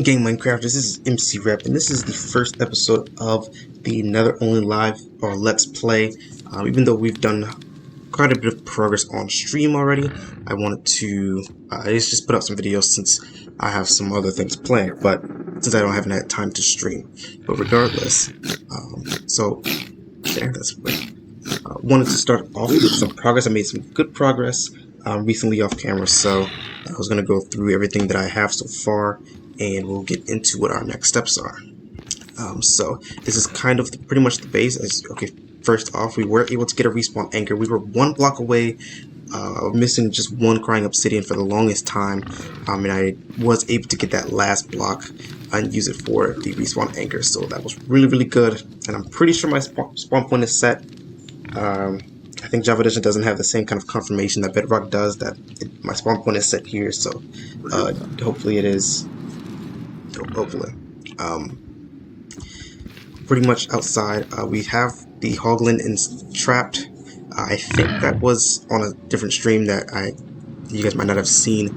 Gang Minecraft, this is MC Rep, and this is the first episode of the Nether Only Live or Let's Play. Even though we've done quite a bit of progress on stream already, I wanted to just put out some videos since I have some other things planned, but since I don't have that time to stream. But regardless, wanted to start off with some progress. I made some good progress recently off camera, so I was going to go through everything that I have so far, and we'll get into what our next steps are. So this is kind of pretty much the base. First off, we were able to get a respawn anchor. We were one block away of missing just one crying obsidian for the longest time, and I was able to get that last block and use it for the respawn anchor, so that was really good. And I'm pretty sure my spawn point is set. I think Java Edition doesn't have the same kind of confirmation that Bedrock does, that my spawn point is set here, so hopefully it is. Hopefully. Pretty much outside, we have the Hoglin trapped. I think that was on a different stream that you guys might not have seen,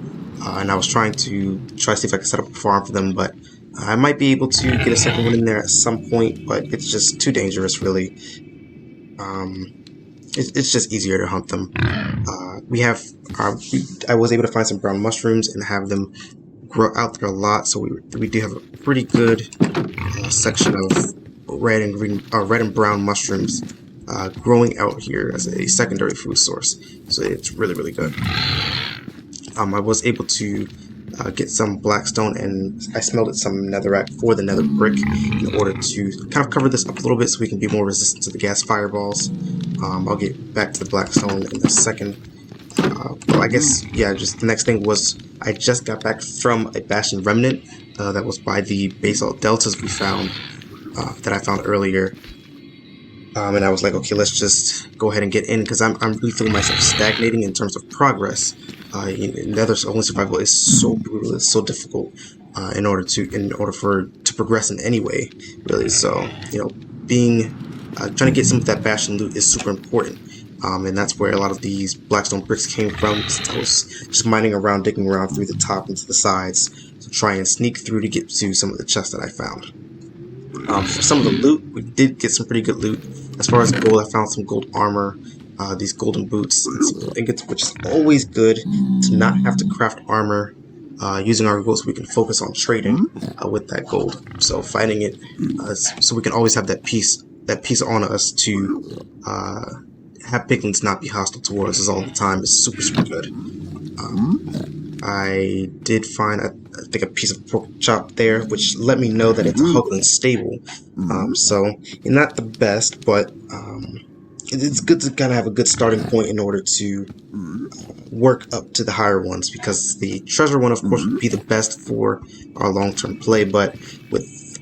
and I was trying to see if I could set up a farm for them, but I might be able to get a second one in there at some point, but it's just too dangerous, really. It's just easier to hunt them. I was able to find some brown mushrooms and have them grow out there a lot, so we do have a pretty good section of red and brown mushrooms growing out here as a secondary food source. So it's really good. I was able to get some blackstone, and I smelted some netherrack for the nether brick in order to kind of cover this up a little bit so we can be more resistant to the gas fireballs. I'll get back to the blackstone in a second. Well, I guess, yeah, just the next thing was I just got back from a bastion remnant that was by the basalt deltas we found, that I found earlier. And I was like, okay, let's just go ahead and get in, because I'm really feeling myself stagnating in terms of progress. Nether Only Survival is so brutal, it's so difficult in order to progress in any way, really. So, trying to get some of that bastion loot is super important. And that's where a lot of these blackstone bricks came from, since I was just mining around, digging around through the top and to the sides to try and sneak through to get to some of the chests that I found. For some of the loot, we did get some pretty good loot. As far as gold, I found some gold armor, these golden boots, and some ingots, which is always good to not have to craft armor using our gold, so we can focus on trading with that gold. So finding it, so we can always have that piece on us to have piglins not be hostile towards us all the time is super good. I did find, I think, a piece of pork chop there, which let me know that it's a Hoglin stable. So, not the best, but it's good to kind of have a good starting point in order to work up to the higher ones, because the treasure one, of course, would be the best for our long-term play, but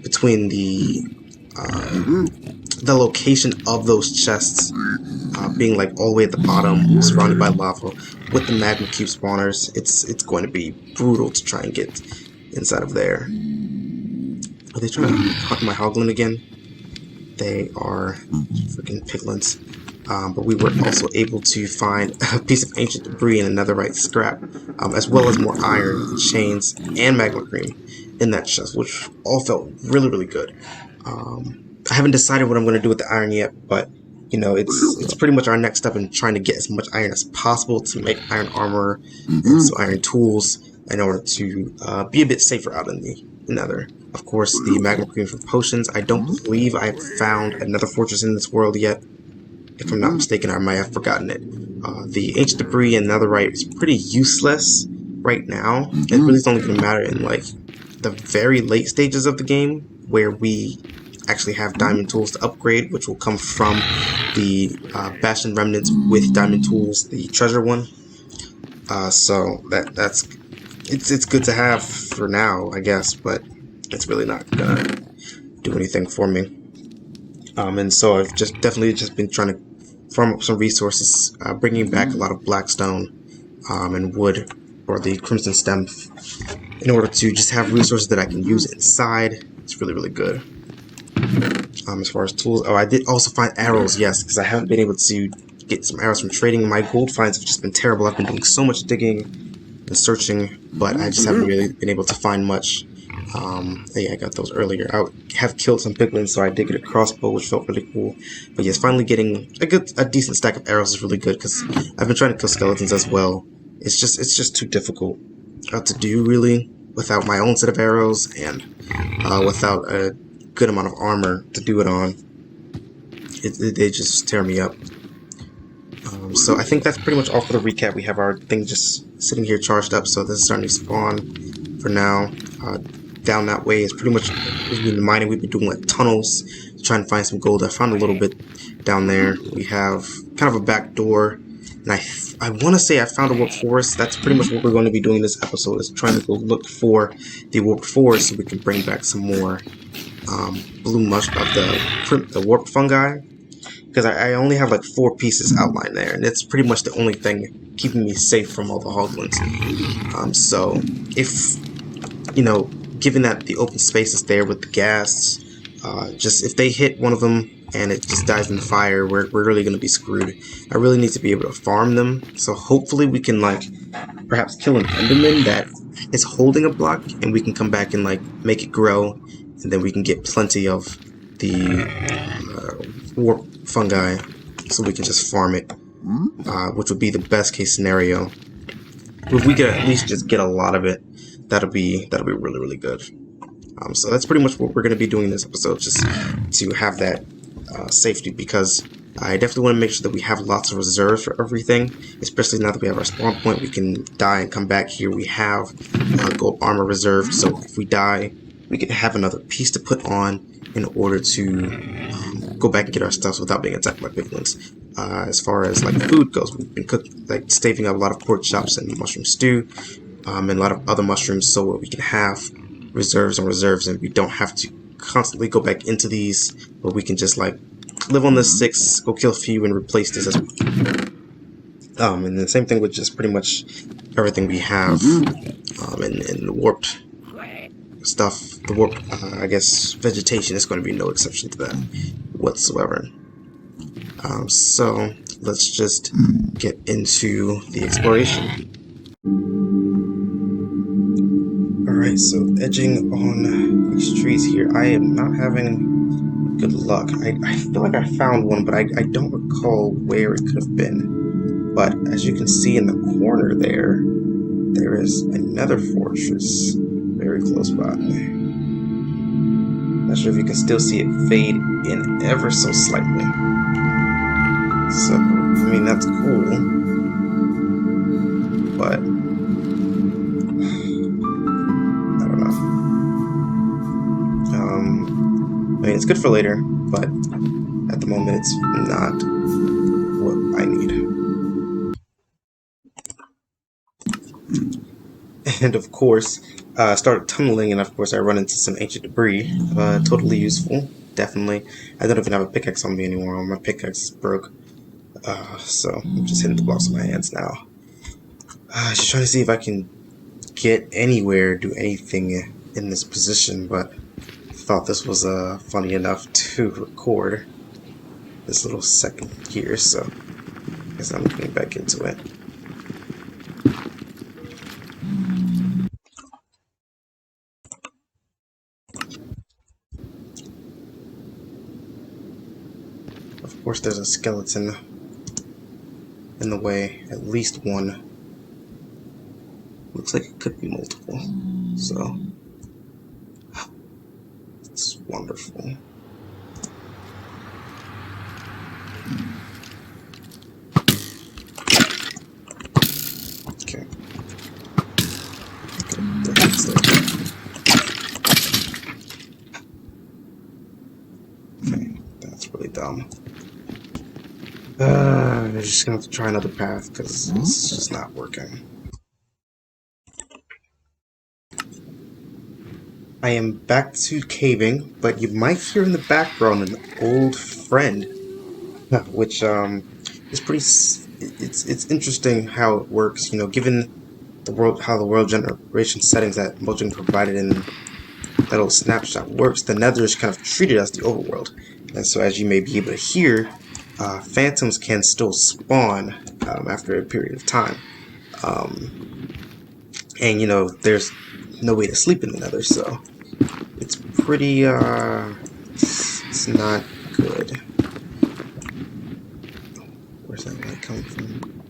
between the location of those chests being like all the way at the bottom, surrounded by lava, with the magma cube spawners, it's going to be brutal to try and get inside of there. Are they trying to hunt my Hoglin again? They are freaking piglins. But we were also able to find a piece of ancient debris and a netherite scrap, as well as more iron, chains, and magma cream in that chest, which all felt really good. I haven't decided what I'm going to do with the iron yet, but it's pretty much our next step in trying to get as much iron as possible to make iron armor and some iron tools in order to be a bit safer out in the nether. Of course, the magma cream for potions. I don't believe I've found another fortress in this world yet. If I'm not mistaken, I might have forgotten it. The ancient debris and netherite is pretty useless right now. It really is only going to matter in like the very late stages of the game, where we actually have diamond tools to upgrade, which will come from the bastion remnants with diamond tools, the treasure one. So it's good to have for now, I guess, but it's really not gonna do anything for me. And so I've definitely been trying to farm up some resources, bringing back a lot of blackstone and wood for the crimson stem, in order to just have resources that I can use inside. It's really good. As far as tools, oh, I did also find arrows, yes, because I haven't been able to get some arrows from trading. My gold finds have just been terrible. I've been doing so much digging and searching, but I just haven't really been able to find much. Yeah, I got those earlier. I have killed some piglins, so I did get a crossbow, which felt really cool. But yes, finally getting a decent stack of arrows is really good, because I've been trying to kill skeletons as well. It's just too difficult to do, really, without my own set of arrows and without a good amount of armor to do it on. They just tear me up. So I think that's pretty much all for the recap. We have our thing just sitting here charged up, so this is starting to spawn for now. Down that way is pretty much, we've been mining, we've been doing like tunnels, trying to find some gold. I found a little bit down there. We have kind of a back door, and I want to say I found a warped forest. That's pretty much what we're going to be doing this episode, is trying to go look for the warped forest so we can bring back some more blue mush of the warped fungi. Because I only have like 4 pieces outlined there, and it's pretty much the only thing keeping me safe from all the hoglins. So if, you know, given that the open space is there with the gas, just if they hit one of them and it just dies in the fire, we're really going to be screwed. I really need to be able to farm them, so hopefully we can like perhaps kill an enderman that is holding a block, and we can come back and like make it grow, and then we can get plenty of the warp fungi, so we can just farm it, which would be the best case scenario. If we could at least just get a lot of it, that'll be really, really good. So that's pretty much what we're going to be doing in this episode, just to have that safety, because I definitely want to make sure that we have lots of reserves for everything, especially now that we have our spawn point. We can die and come back here. We have gold armor reserved, so if we die, we can have another piece to put on in order to go back and get our stuff without being attacked by piglins. As far as like food goes, we've been staving up a lot of pork chops and mushroom stew, and a lot of other mushrooms, so we can have reserves and reserves, and we don't have to constantly go back into these, but we can just like live on this 6, go kill a few, and replace this as and the same thing with just pretty much everything we have, and the warped stuff. The warped, I guess, vegetation is going to be no exception to that whatsoever. So let's just get into the exploration. Alright, so edging on these trees here, I am not having good luck. I feel like I found one, but I don't recall where it could have been. But as you can see in the corner there is another fortress very close by. Not sure if you can still see it fade in ever so slightly. So, I mean, that's cool, but I don't know. I mean, it's good for later, but at the moment it's not what I need. And of course, I started tunneling, and of course I run into some ancient debris. Totally useful, definitely. I don't even have a pickaxe on me anymore. My pickaxe is broke. So I'm just hitting the blocks with my hands now. Just trying to see if I can get anywhere, do anything in this position, but I thought this was funny enough to record this little second here, so I guess I'm getting back into it. Of course, there's a skeleton in the way, at least one. Looks like it could be multiple, so it's wonderful. Okay. Okay, that's really dumb. I'm just gonna have to try another path because it's just not working. I am back to caving, but you might hear in the background an old friend, which is pretty. It's interesting how it works. You know, given how the world generation settings that Mojang provided in that old snapshot works, the Nether is kind of treated as the overworld. And so as you may be able to hear, phantoms can still spawn after a period of time. And you know, there's no way to sleep in the Nether, so it's pretty, it's not good. Where's that light coming from?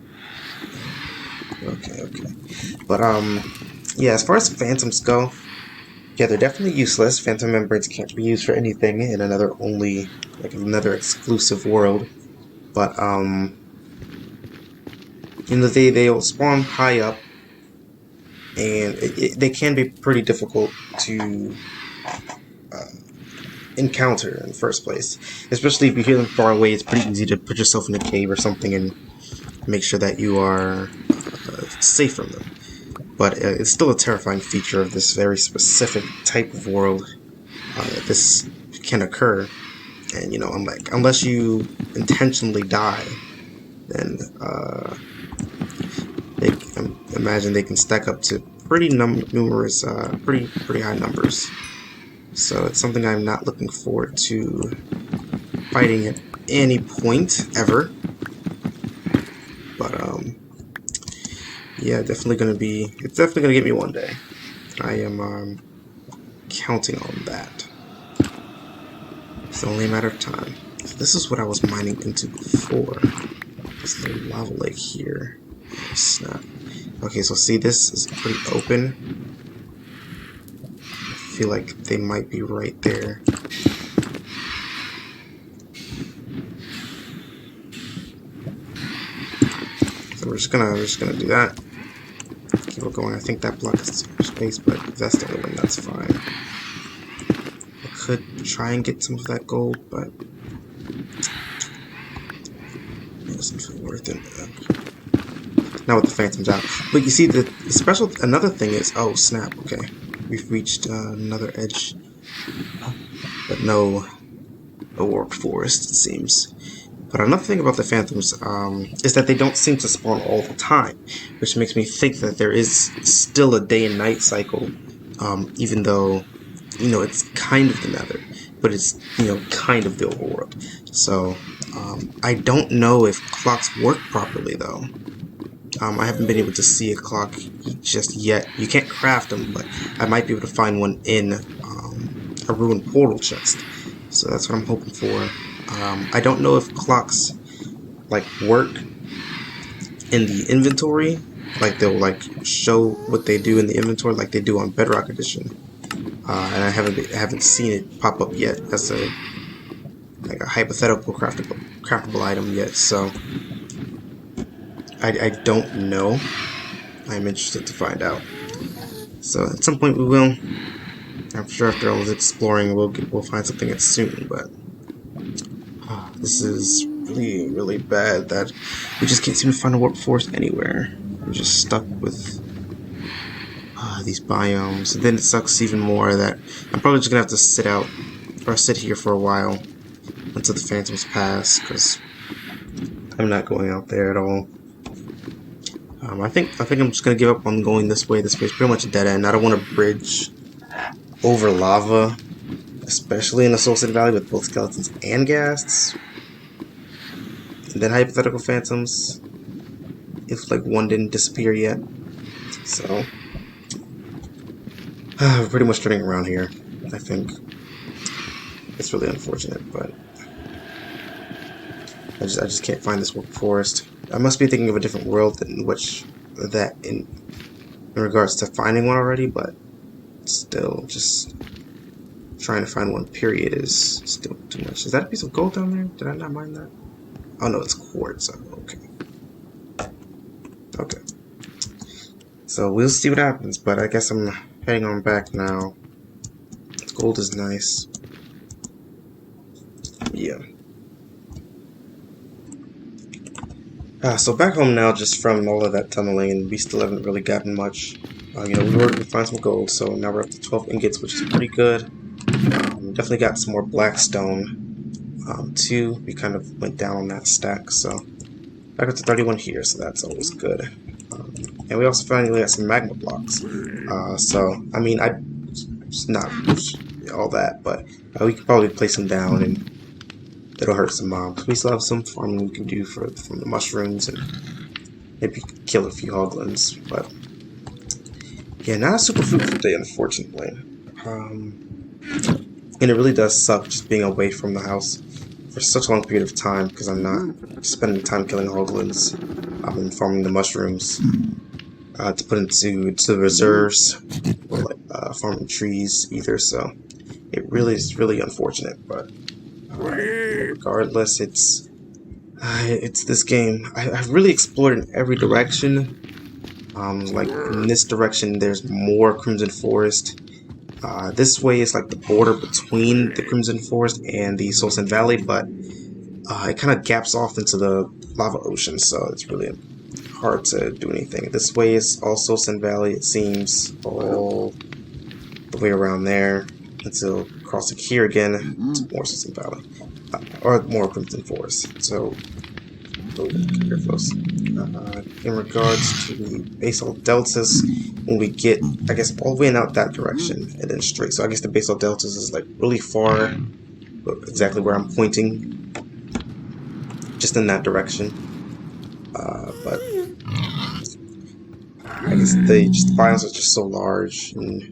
Okay. But, yeah, as far as phantoms go, yeah, they're definitely useless. Phantom membranes can't be used for anything in another only, like another exclusive world. But, you know, they'll spawn high up, and they can be pretty difficult to encounter in the first place. Especially if you hear them far away, it's pretty easy to put yourself in a cave or something and make sure that you are safe from them. But it's still a terrifying feature of this very specific type of world that this can occur. And you know, I'm like, unless you intentionally die, then imagine they can stack up to pretty numerous, pretty high numbers. So it's something I'm not looking forward to fighting at any point ever. But yeah, it's definitely gonna get me one day. I am counting on that. It's only a matter of time. So this is what I was mining into before. This little lava lake here. Oh, snap. Okay, so see, this is pretty open. I feel like they might be right there. So we're just gonna do that. Keep it going. I think that block is space, but if that's the only one, that's fine. I could try and get some of that gold, but it doesn't feel worth it. Not with the phantoms out. But you see, the special, another thing is, oh snap, okay. We've reached another edge. But no warped forest, it seems. But another thing about the phantoms is that they don't seem to spawn all the time, which makes me think that there is still a day and night cycle, even though, you know, it's kind of the Nether, but it's, you know, kind of the overworld. So I don't know if clocks work properly though. I haven't been able to see a clock just yet. You can't craft them, but I might be able to find one in a ruined portal chest. So that's what I'm hoping for. I don't know if clocks like work in the inventory, like they'll like show what they do in the inventory, like they do on Bedrock Edition. And I haven't seen it pop up yet as a hypothetical craftable item yet. So I don't know. I'm interested to find out. So at some point we will. I'm sure after all this exploring, we'll find something that's soon. But this is really bad that we just can't seem to find a warp forest anywhere. We're just stuck with these biomes. And then it sucks even more that I'm probably just gonna have to sit here for a while until the phantoms pass, because I'm not going out there at all. I think I'm just gonna give up on going this way. This way is pretty much a dead end. I don't want to bridge over lava, especially in the Soul City Valley with both skeletons and ghasts. And then hypothetical phantoms, if like one didn't disappear yet. So we're pretty much turning around here. I think it's really unfortunate, but I just can't find this warp forest. I must be thinking of a different world in which that in regards to finding one already, but still, just trying to find one period is still too much. Is that a piece of gold down there? Did I not mine that? Oh no, it's quartz. Oh, okay. So we'll see what happens, but I guess I'm heading on back now. Gold is nice. Yeah. So back home now, just from all of that tunneling, and we still haven't really gotten much. You know, we were able to find some gold, so now we're up to 12 ingots, which is pretty good. Definitely got some more black stone, too. We kind of went down on that stack, so back up to 31 here, so that's always good. And we also finally got some magma blocks. So, I mean, it's not all that, but we could probably place them down and it'll hurt some mobs. We still have some farming we can do from the mushrooms and maybe kill a few hoglins, but yeah, not a super fruitful day, unfortunately. And it really does suck just being away from the house for such a long period of time because I'm not spending time killing hoglins. I've been farming the mushrooms to put into the reserves or like farming trees either. So it really is really unfortunate, but regardless, it's this game. I've really explored in every direction. Like in this direction, there's more Crimson Forest. This way is like the border between the Crimson Forest and the Soul Sand Valley, but it kind of gaps off into the lava ocean, so it's really hard to do anything. This way is all Soul Sand Valley, it seems, all the way around there until crossing here again to more Soul Sand Valley, or more Crimson Forest. So very close. In regards to the basalt deltas, when we get, I guess, all the way out that direction and then straight. So I guess the basalt deltas is like really far, but exactly where I'm pointing, just in that direction. But I guess the biomes are just so large, and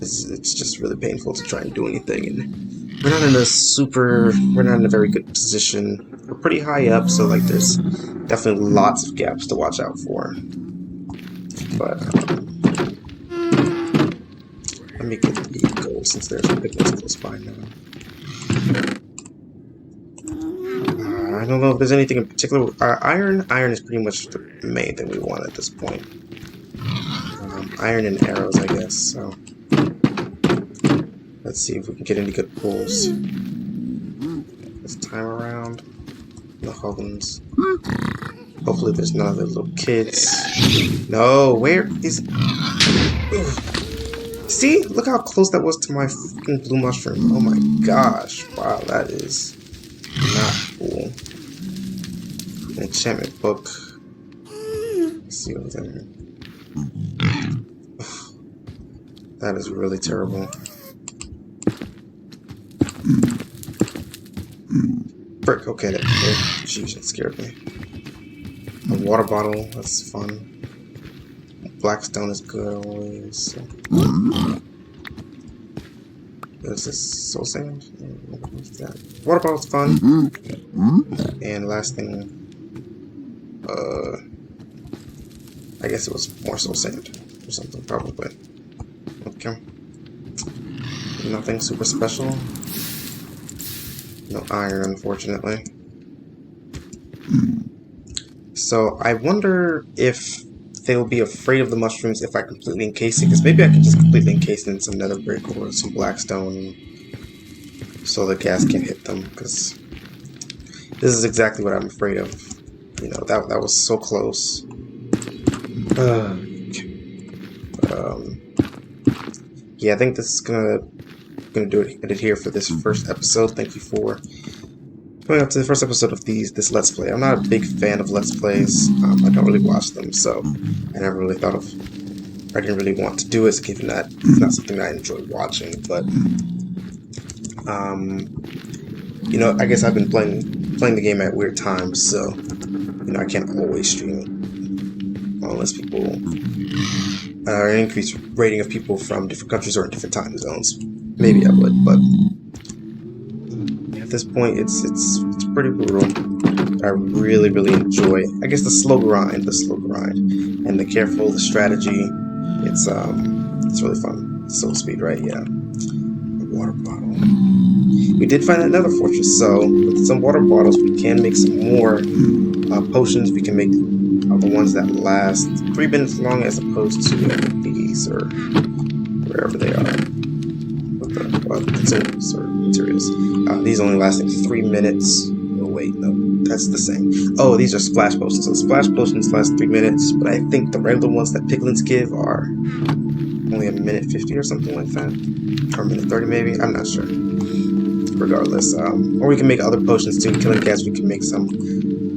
it's just really painful to try and do anything. And we're not in a very good position. We're pretty high up, so like there's definitely lots of gaps to watch out for. But let me get the gold since there's a big one close by now. I don't know if there's anything in particular. Iron is pretty much the main thing we want at this point. Iron and arrows, I guess. So let's see if we can get any good pulls this time around. The hoglins. Hopefully there's none of the little kids. No, where is... Ugh. See? Look how close that was to my fucking blue mushroom. Oh my gosh. Wow, that is not cool. An enchantment book. Let's see what's in here. That is really terrible. Frick, okay, jeez, it scared me. A water bottle, that's fun. Blackstone is good always. There's this soul sand. What's that? Water bottle's fun. And last thing, I guess it was more soul sand or something, probably. Okay. Nothing super special. No iron, unfortunately. So I wonder if they'll be afraid of the mushrooms if I completely encase it, because maybe I can just completely encase it in some nether brick or some blackstone so the gas can't hit them, because this is exactly what I'm afraid of. You know, that was so close. Yeah, I think this is gonna do it here for this first episode. Thank you for coming up to the first episode of this Let's Play. I'm not a big fan of Let's Plays. I don't really watch them, so I never really thought of... I didn't really want to do it, given that it's not something that I enjoy watching, but... you know, I guess I've been playing the game at weird times, so... You know, I can't always stream unless people... an increased rating of people from different countries or in different time zones. Maybe I would, but... At this point, it's pretty brutal. I really enjoy, I guess, the slow grind, and the careful, the strategy. It's really fun. Soul speed, right? Yeah. A water bottle. We did find another fortress, so with some water bottles, we can make some more potions. We can make the ones that last 3 minutes long, as opposed to these or wherever they are. Consumers or materials. These only lasting 3 minutes. Oh wait, no, that's the same. Oh, these are splash potions. So splash potions last 3 minutes, but I think the regular ones that piglins give are only 1:50 or something like that, or 1:30 maybe. I'm not sure. Regardless, or we can make other potions too. Killing gas, we can make some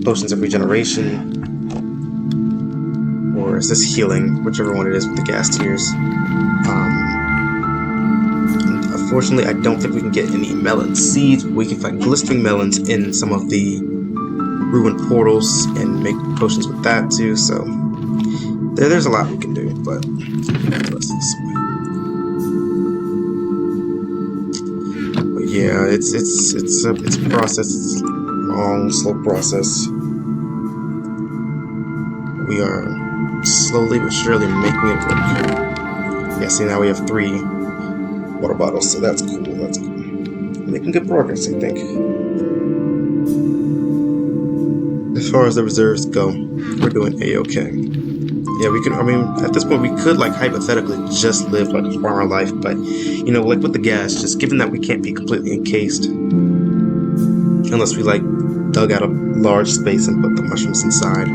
potions of regeneration, or is this healing? Whichever one it is with the gas tears. Unfortunately, I don't think we can get any melon seeds. We can find glistering melons in some of the ruined portals and make potions with that too. So there's a lot we can do, but yeah, it's a process. It's a long, slow process. We are slowly but surely making it work. Yeah, see, now we have 3 water bottles, so that's cool. That's cool. Making good progress, I think. As far as the reserves go, we're doing A-okay. Yeah, we can, I mean, at this point we could, like, hypothetically just live like a farmer life, but, you know, like with the gas, just given that we can't be completely encased, unless we, like, dug out a large space and put the mushrooms inside,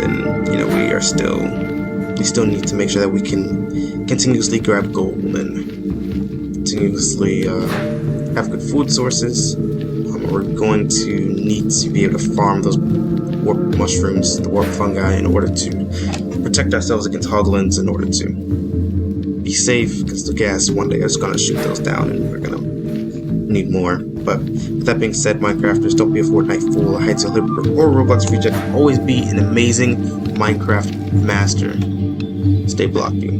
then, you know, we still need to make sure that we can continuously grab gold and continuously have good food sources. We're going to need to be able to farm those warp mushrooms, the warp fungi, in order to protect ourselves against hoglins, in order to be safe, because the gas one day is going to shoot those down and we're going to need more. But with that being said, Minecrafters, don't be a Fortnite fool, a Heights or Roblox reject. Always be an amazing Minecraft master. Stay blocky.